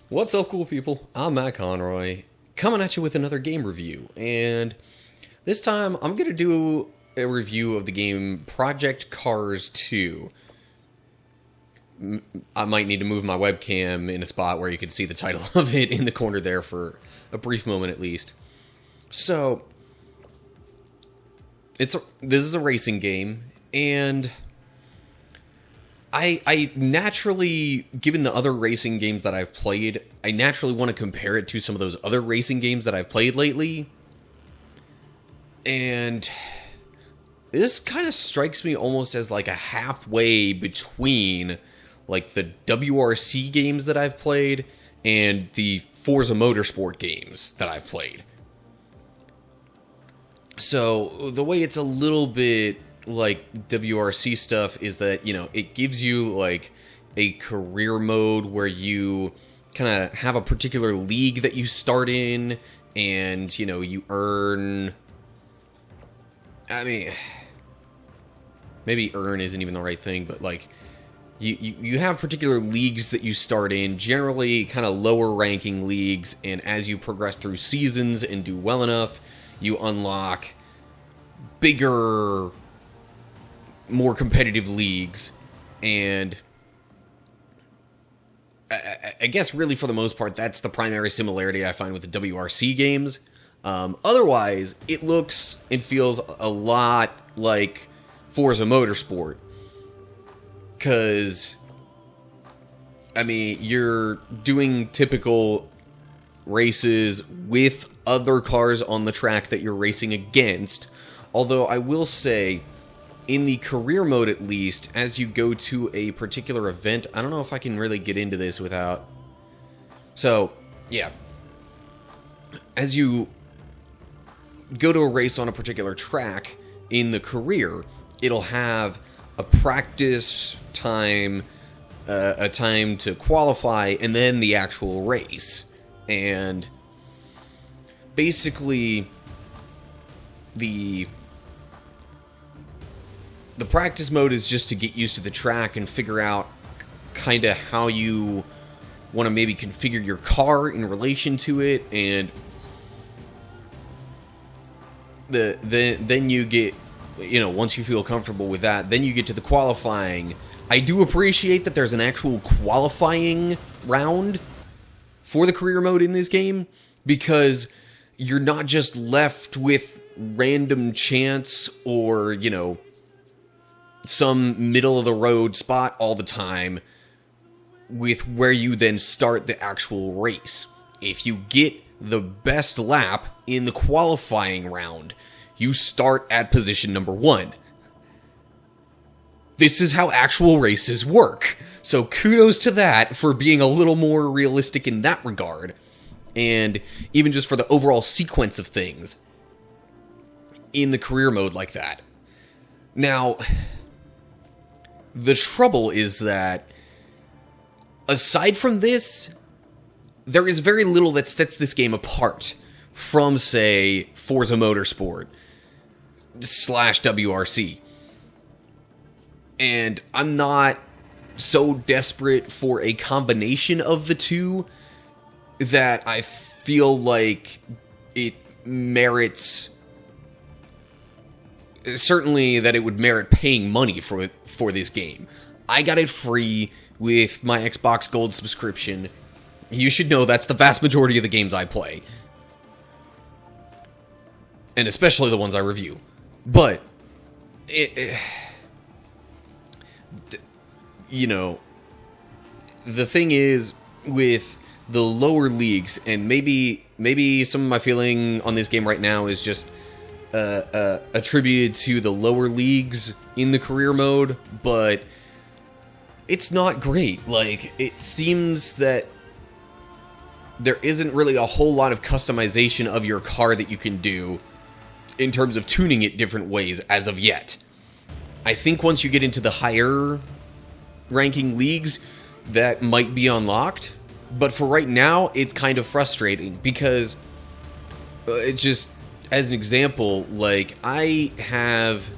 What's up, cool people? I'm Matt Conroy, coming at you with another game review, and this time I'm going to do a review of the game Project Cars 2. I might need to move my webcam in a spot where you can see the title of it in the corner there for a brief moment at least. So, this is a racing game, and I naturally, given the other racing games that I've played, I naturally want to compare it to some of those other racing games that I've played lately. And this kind of strikes me almost as like a halfway between like the WRC games that I've played and the Forza Motorsport games that I've played. So the way it's a little bit like WRC stuff is that, you know, it gives you like a career mode where you kind of have a particular league that you start in, and, you know, you earn, I mean, maybe earn isn't even the right thing, but like you have particular leagues that you start in, generally kind of lower ranking leagues, and as you progress through seasons and do well enough, you unlock bigger, more competitive leagues. And I guess really for the most part that's the primary similarity I find with the WRC games. Otherwise, it looks and feels a lot like Forza Motorsport, because I mean, you're doing typical races with other cars on the track that you're racing against. Although I will say, in the career mode at least, as you go to a particular event, I don't know if I can really get into this without... So, yeah. As you go to a race on a particular track, in the career, it'll have a practice time, a time to qualify, and then the actual race. And basically, the practice mode is just to get used to the track and figure out kind of how you want to maybe configure your car in relation to it, and then you get, you know, once you feel comfortable with that, then you get to the qualifying. I do appreciate that there's an actual qualifying round for the career mode in this game, because you're not just left with random chance or, you know, some middle-of-the-road spot all the time with where you then start the actual race. If you get the best lap in the qualifying round, you start at position number 1. This is how actual races work. So kudos to that for being a little more realistic in that regard. And even just for the overall sequence of things in the career mode like that. Now, the trouble is that, aside from this, there is very little that sets this game apart from, say, Forza Motorsport / WRC. And I'm not so desperate for a combination of the two that I feel like it merits... Certainly that it would merit paying money for this game. I got it free with my Xbox Gold subscription. You should know that's the vast majority of the games I play. And especially the ones I review. But, you know, the thing is, with the lower leagues, and maybe some of my feeling on this game right now is just attributed to the lower leagues in the career mode, but it's not great. Like, it seems that there isn't really a whole lot of customization of your car that you can do in terms of tuning it different ways as of yet. I think once you get into the higher ranking leagues, that might be unlocked, but for right now, it's kind of frustrating, because it's just... As an example, like, I have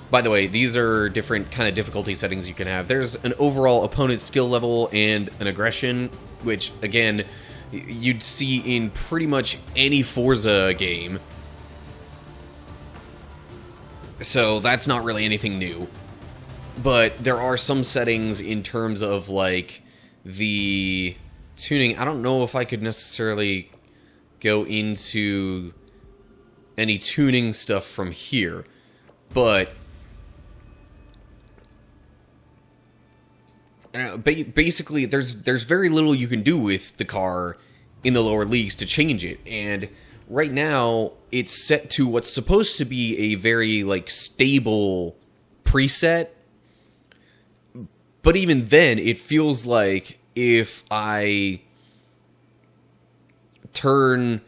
By the way, these are different kind of difficulty settings you can have. There's an overall opponent skill level and an aggression, which, again, you'd see in pretty much any Forza game. So that's not really anything new. But there are some settings in terms of, like, the tuning. I don't know if I could necessarily go into any tuning stuff from here. But basically, there's very little you can do with the car in the lower leagues to change it. And right now, it's set to what's supposed to be a very, like, stable preset. But even then, it feels like if I turn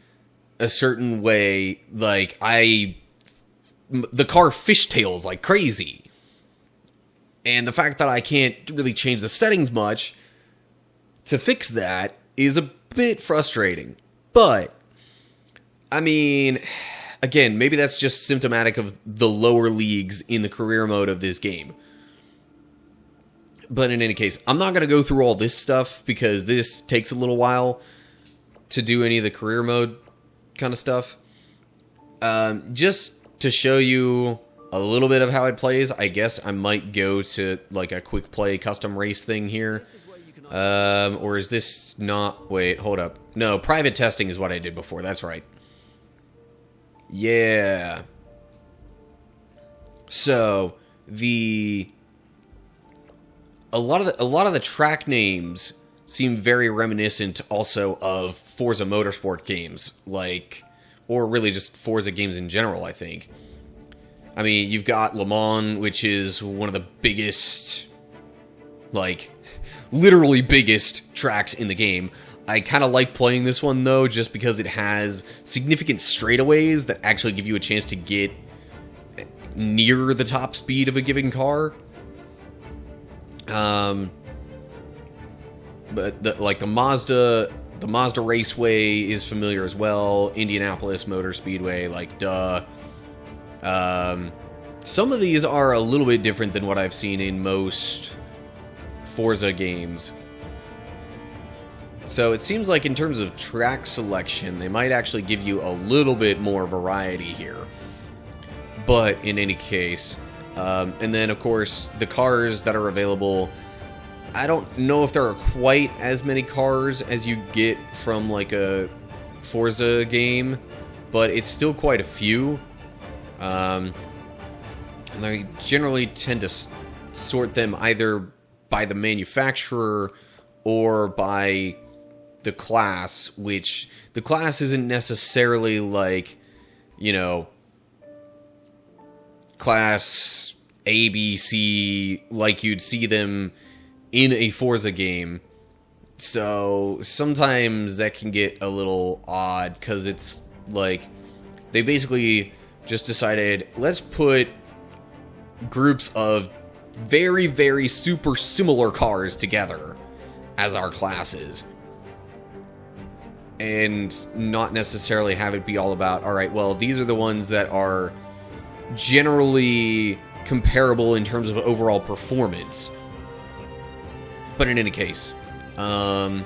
a certain way, like, the car fishtails like crazy. And the fact that I can't really change the settings much to fix that is a bit frustrating. But, I mean, again, maybe that's just symptomatic of the lower leagues in the career mode of this game. But in any case, I'm not going to go through all this stuff because this takes a little while to do any of the career mode kind of stuff. Just to show you a little bit of how it plays, I guess I might go to like a quick play custom race thing here. Or is this not... Wait, hold up. No, private testing is what I did before. That's right. Yeah. So, a lot of the track names seem very reminiscent also of Forza Motorsport games, like, or really just Forza games in general, I think. I mean, you've got Le Mans, which is one of the biggest, like, literally biggest tracks in the game. I kind of like playing this one, though, just because it has significant straightaways that actually give you a chance to get near the top speed of a given car. But the Mazda Raceway is familiar as well. Indianapolis Motor Speedway, like, duh. Some of these are a little bit different than what I've seen in most Forza games. So it seems like in terms of track selection, they might actually give you a little bit more variety here. But in any case, and then of course the cars that are available, I don't know if there are quite as many cars as you get from like a Forza game, but it's still quite a few. And I generally tend to sort them either by the manufacturer or by the class, which the class isn't necessarily like, you know, class A, B, C, like you'd see them in a Forza game. So sometimes that can get a little odd, because it's like they basically just decided, let's put groups of very, very super similar cars together as our classes, and not necessarily have it be all about, alright, well, these are the ones that are generally comparable in terms of overall performance. But in any case, I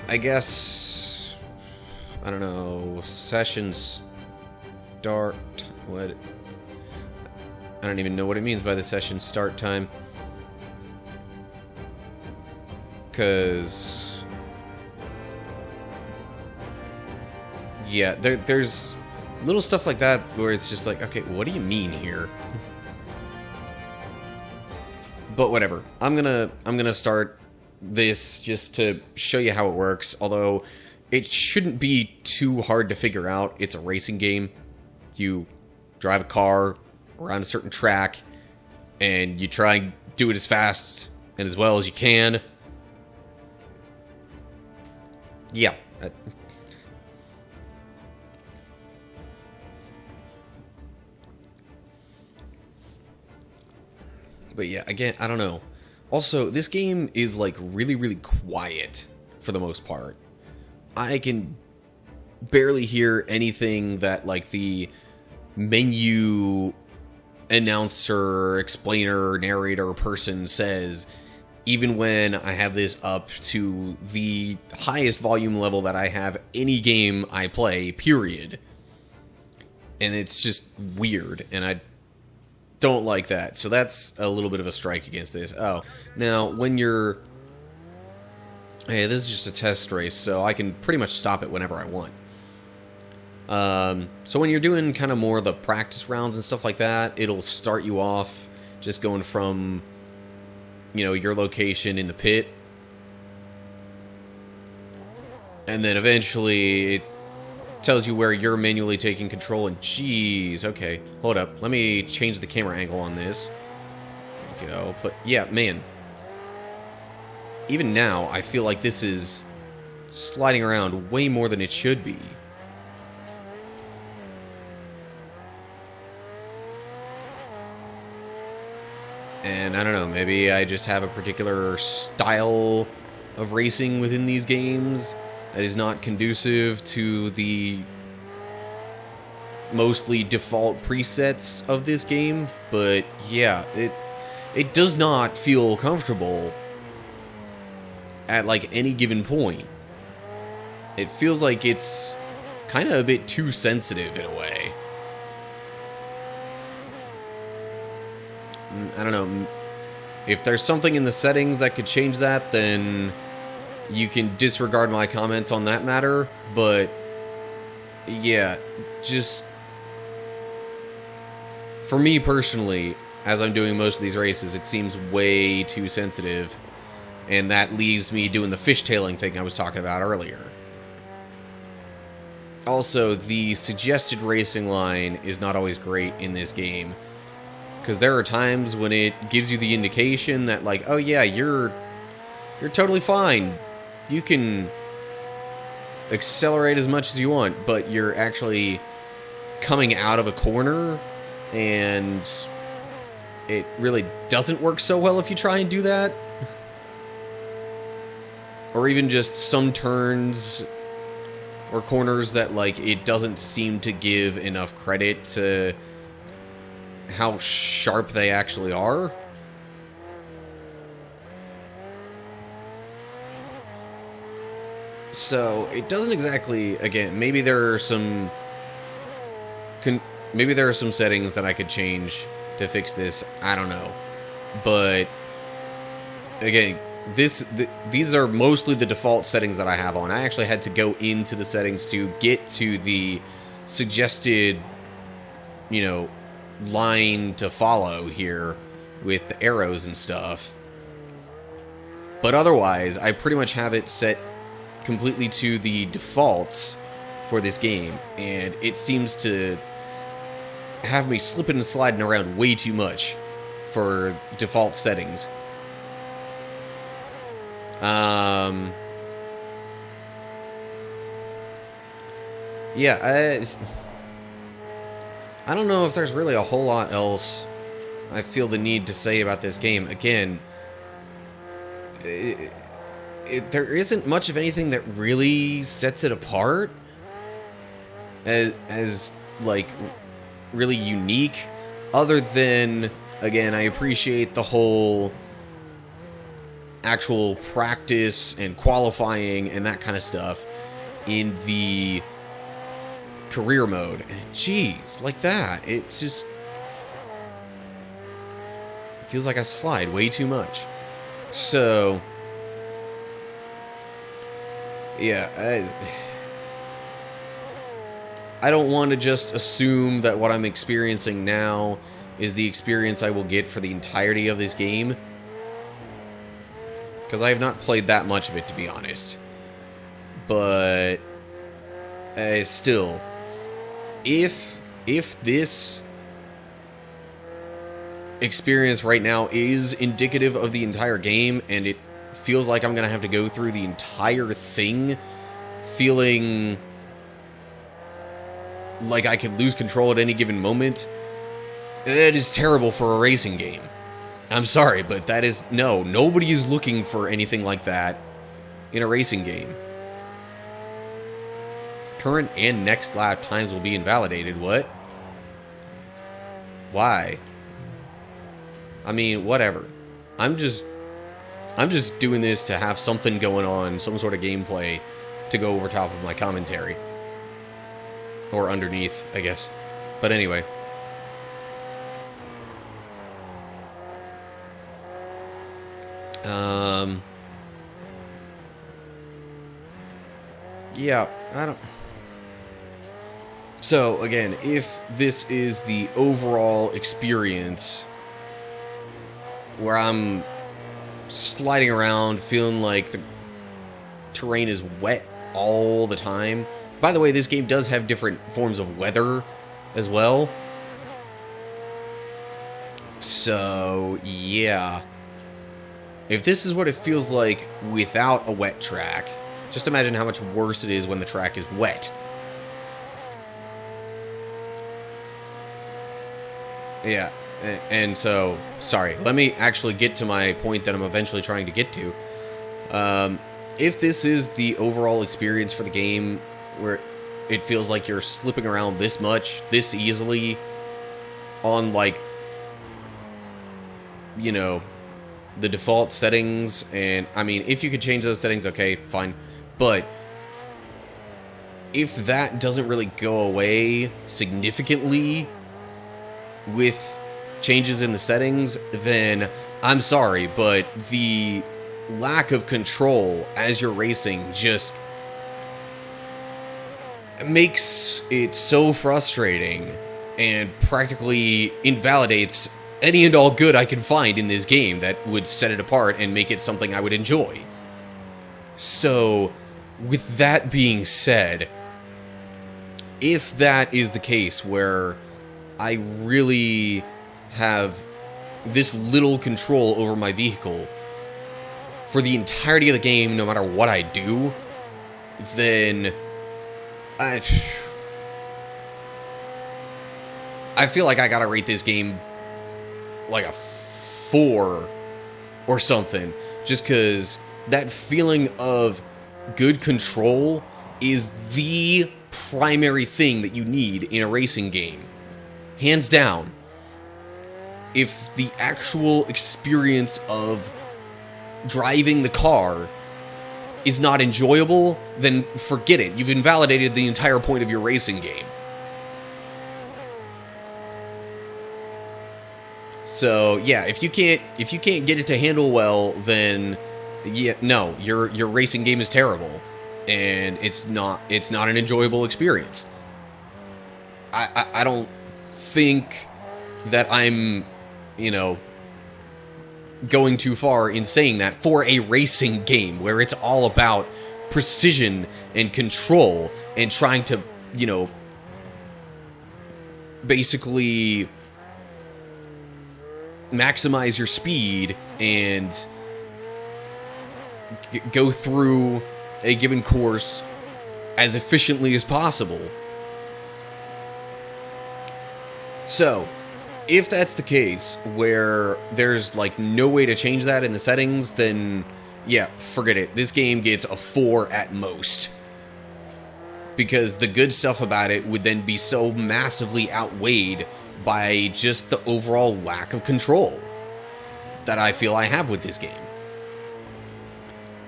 guess, I don't know, session start, what? I don't even know what it means by the session start time. Because, yeah, there's little stuff like that where it's just like, okay, what do you mean here? But whatever. I'm gonna start this just to show you how it works. Although it shouldn't be too hard to figure out. It's a racing game. You drive a car around a certain track, and you try and do it as fast and as well as you can. Yeah. But yeah, again, I don't know. Also, this game is like really, really quiet for the most part. I can barely hear anything that like the menu announcer, explainer, narrator person says, even when I have this up to the highest volume level that I have any game I play, period. And it's just weird, and I don't like that. So that's a little bit of a strike against this. Oh, now when you're... Hey, this is just a test race, so I can pretty much stop it whenever I want. So when you're doing kind of more of the practice rounds and stuff like that, it'll start you off just going from, you know, your location in the pit. And then eventually it tells you where you're manually taking control, and geez, okay, hold up. Let me change the camera angle on this. There we go. But yeah, man. Even now, I feel like this is sliding around way more than it should be. And I don't know, maybe I just have a particular style of racing within these games that is not conducive to the mostly default presets of this game. But yeah, it does not feel comfortable at like any given point. It feels like it's kind of a bit too sensitive in a way. I don't know. If there's something in the settings that could change that, then you can disregard my comments on that matter. But yeah, just for me personally, as I'm doing most of these races, it seems way too sensitive. And that leaves me doing the fishtailing thing I was talking about earlier. Also, the suggested racing line is not always great in this game. Because there are times when it gives you the indication that, like, oh yeah, you're totally fine. You can accelerate as much as you want, but you're actually coming out of a corner, and it really doesn't work so well if you try and do that. Or even just some turns or corners that, like, it doesn't seem to give enough credit to how sharp they actually are. So it doesn't exactly, again, maybe there are some settings that I could change to fix this. I don't know. But again, these are mostly the default settings that I have on. I actually had to go into the settings to get to the suggested, you know, line to follow here with the arrows and stuff. But otherwise, I pretty much have it set completely to the defaults for this game, and it seems to have me slipping and sliding around way too much for default settings. Yeah, I don't know if there's really a whole lot else I feel the need to say about this game. Again, there isn't much of anything that really sets it apart as like really unique, other than, again, I appreciate the whole actual practice and qualifying and that kind of stuff in the career mode. And geez, like that, it's just feels like I slide way too much. So yeah, I don't want to just assume that what I'm experiencing now is the experience I will get for the entirety of this game, because I have not played that much of it, to be honest. But still, if this experience right now is indicative of the entire game, and it feels like I'm gonna have to go through the entire thing feeling like I could lose control at any given moment, that is terrible for a racing game. I'm sorry, but that is... No, nobody is looking for anything like that in a racing game. Current and next lap times will be invalidated. What? Why? I mean, whatever. I'm just doing this to have something going on, some sort of gameplay to go over top of my commentary. Or underneath, I guess. But anyway. Yeah, I don't... So, again, if this is the overall experience where I'm sliding around feeling like the terrain is wet all the time... By the way, this game does have different forms of weather as well. So, yeah. If this is what it feels like without a wet track, just imagine how much worse it is when the track is wet. Yeah, and so, sorry, let me actually get to my point that I'm eventually trying to get to. If this is the overall experience for the game, where it feels like you're slipping around this much, this easily, on, like, you know, the default settings, and, I mean, if you could change those settings, okay, fine, but if that doesn't really go away significantly with changes in the settings, then I'm sorry, but the lack of control as you're racing just makes it so frustrating and practically invalidates any and all good I can find in this game that would set it apart and make it something I would enjoy. So, with that being said, if that is the case where I really have this little control over my vehicle for the entirety of the game, no matter what I do, then I feel like I gotta rate this game like a 4 or something, just because that feeling of good control is the primary thing that you need in a racing game. Hands down. If the actual experience of driving the car is not enjoyable, then forget it. You've invalidated the entire point of your racing game. So, yeah, if you can't get it to handle well, then yeah, no, your racing game is terrible, and it's not an enjoyable experience. I don't think that I'm, you know, going too far in saying that for a racing game where it's all about precision and control and trying to, you know, basically maximize your speed and go through a given course as efficiently as possible. So, if that's the case, where there's, like, no way to change that in the settings, then, yeah, forget it. This game gets a 4 at most. Because the good stuff about it would then be so massively outweighed by just the overall lack of control that I feel I have with this game.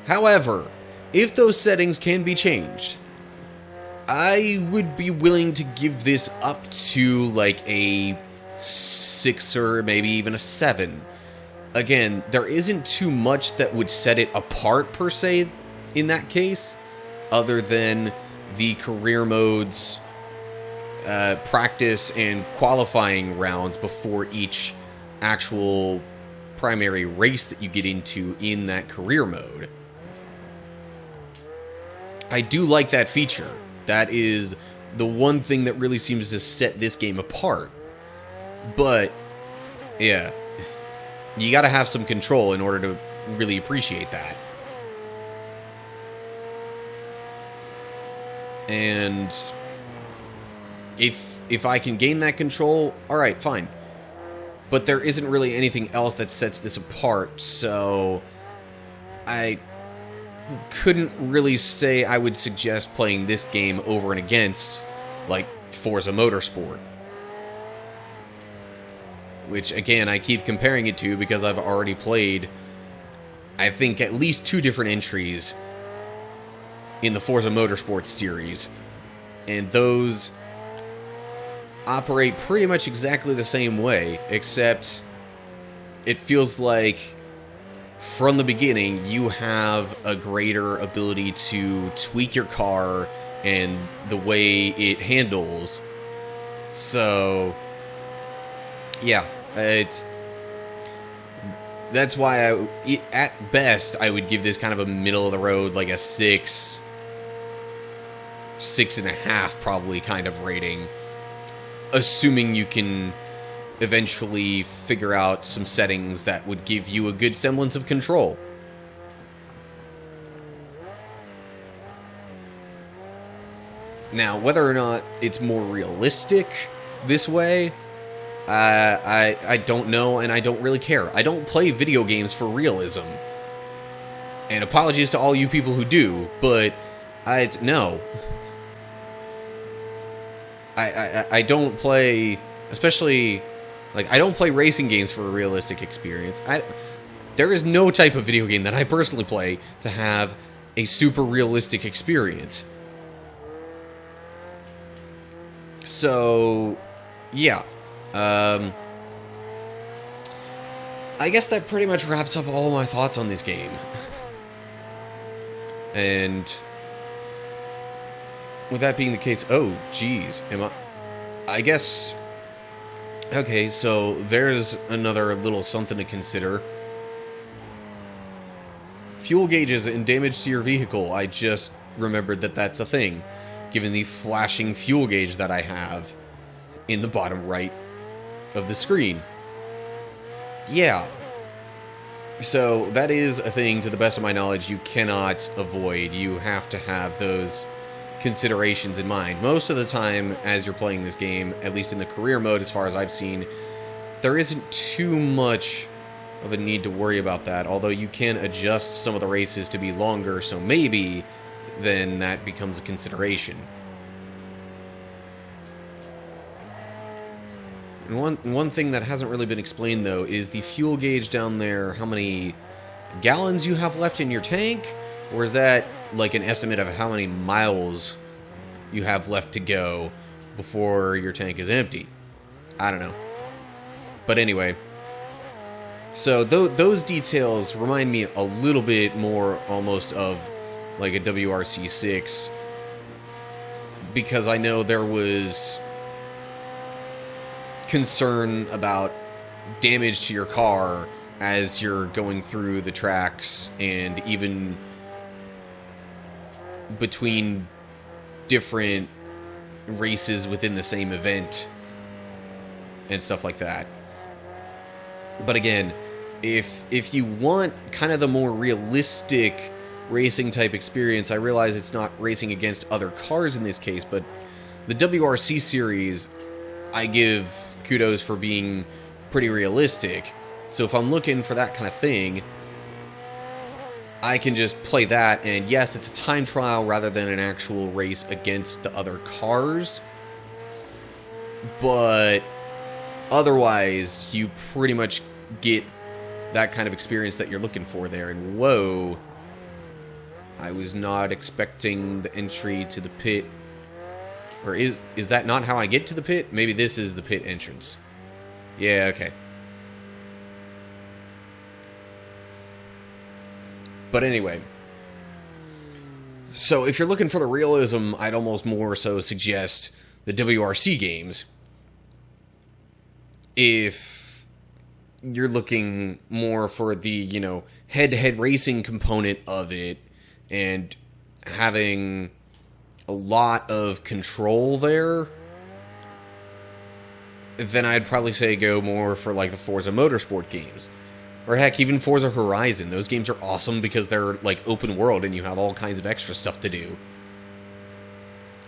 However, if those settings can be changed, I would be willing to give this up to, like, a 6 or maybe even a 7. Again, there isn't too much that would set it apart, per se, in that case, other than the career modes, practice, and qualifying rounds before each actual primary race that you get into in that career mode. I do like that feature. That is the one thing that really seems to set this game apart. But, yeah, you gotta have some control in order to really appreciate that. And if I can gain that control, alright, fine. But there isn't really anything else that sets this apart, so I couldn't really say I would suggest playing this game over and against, like, Forza Motorsport. which again I keep comparing it to because I've already played, I think, at least 2 different entries in the Forza Motorsports series, and those operate pretty much exactly the same way, except it feels like from the beginning you have a greater ability to tweak your car and the way it handles. So yeah, that's why at best I would give this kind of a middle of the road, like a 6.5 probably kind of rating, assuming you can eventually figure out some settings that would give you a good semblance of control. Now, whether or not it's more realistic this way, I don't know, and I don't really care. I don't play video games for realism. And apologies to all you people who do, but no. I don't play, especially, like, I don't play racing games for a realistic experience. There is no type of video game that I personally play to have a super realistic experience. So, yeah. I guess that pretty much wraps up all my thoughts on this game. And with that being the case, oh, geez, I guess, okay, so there's another little something to consider. Fuel gauges and damage to your vehicle. I just remembered that that's a thing, given the flashing fuel gauge that I have in the bottom right of the screen. Yeah. So that is a thing, to the best of my knowledge, you cannot avoid. You have to have those considerations in mind. Most of the time, as you're playing this game, at least in the career mode, as far as I've seen, there isn't too much of a need to worry about that, although you can adjust some of the races to be longer, so maybe then that becomes a consideration. And one thing that hasn't really been explained, though, is the fuel gauge down there, how many gallons you have left in your tank? Or is that like an estimate of how many miles you have left to go before your tank is empty? I don't know. But anyway, so those details remind me a little bit more almost of like a WRC6, because I know there was concern about damage to your car as you're going through the tracks, and even between different races within the same event and stuff like that. But again, if you want kind of the more realistic racing type experience, I realize it's not racing against other cars in this case, but the WRC series, I give kudos for being pretty realistic. So if I'm looking for that kind of thing, I can just play that, and yes, it's a time trial rather than an actual race against the other cars, but otherwise you pretty much get that kind of experience that you're looking for there. And whoa, I was not expecting the entry to the pit. Or is that not how I get to the pit? Maybe this is the pit entrance. Yeah, okay. But anyway, so if you're looking for the realism, I'd almost more so suggest the WRC games. If you're looking more for the, head-to-head racing component of it, and having a lot of control there, then I'd probably say go more for like the Forza Motorsport games. Or heck, even Forza Horizon. Those games are awesome because they're like open world and you have all kinds of extra stuff to do.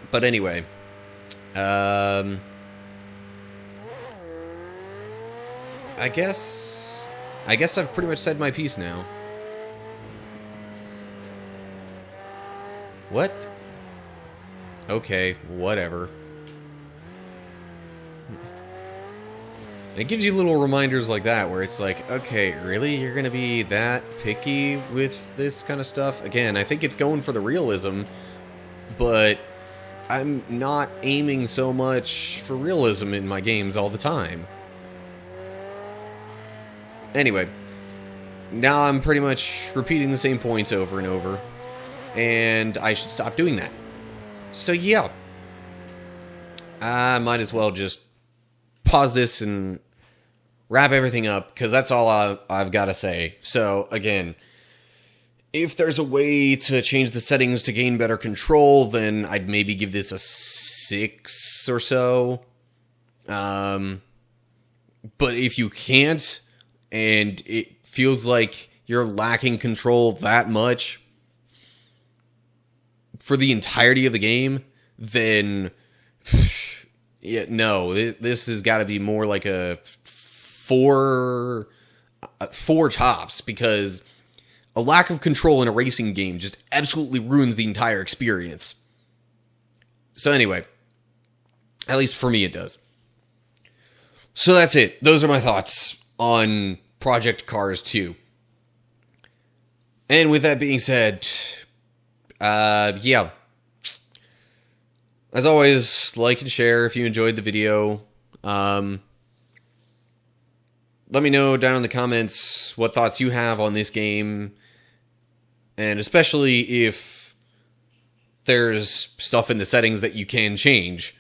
But anyway, I guess I've pretty much said my piece now. What? Okay, whatever. It gives you little reminders like that, where it's like, okay, really? You're gonna be that picky with this kind of stuff? Again, I think it's going for the realism, but I'm not aiming so much for realism in my games all the time. Anyway, now I'm pretty much repeating the same points over and over, and I should stop doing that. So yeah, I might as well just pause this and wrap everything up, because that's all I've got to say. So again, if there's a way to change the settings to gain better control, then I'd maybe give this a 6 or so. But if you can't, and it feels like you're lacking control that much for the entirety of the game, then yeah, no, this has got to be more like a 4 tops, because a lack of control in a racing game just absolutely ruins the entire experience. So anyway, at least for me it does. So that's it. Those are my thoughts on Project Cars 2. And with that being said, yeah. As always, like and share if you enjoyed the video. Let me know down in the comments what thoughts you have on this game, and especially if there's stuff in the settings that you can change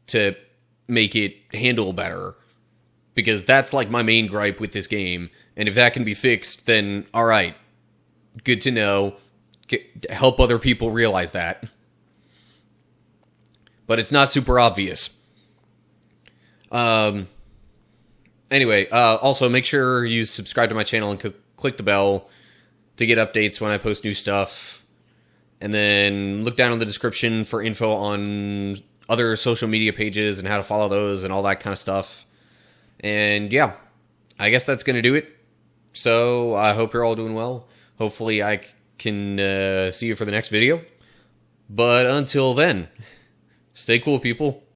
to make it handle better, because that's like my main gripe with this game, and if that can be fixed, then alright, good to know. Help other people realize that. But it's not super obvious. Anyway, also make sure you subscribe to my channel and click the bell to get updates when I post new stuff. And then look down in the description for info on other social media pages and how to follow those and all that kind of stuff. And yeah, I guess that's going to do it. So I hope you're all doing well. Hopefully I can see you for the next video. But until then, stay cool, people.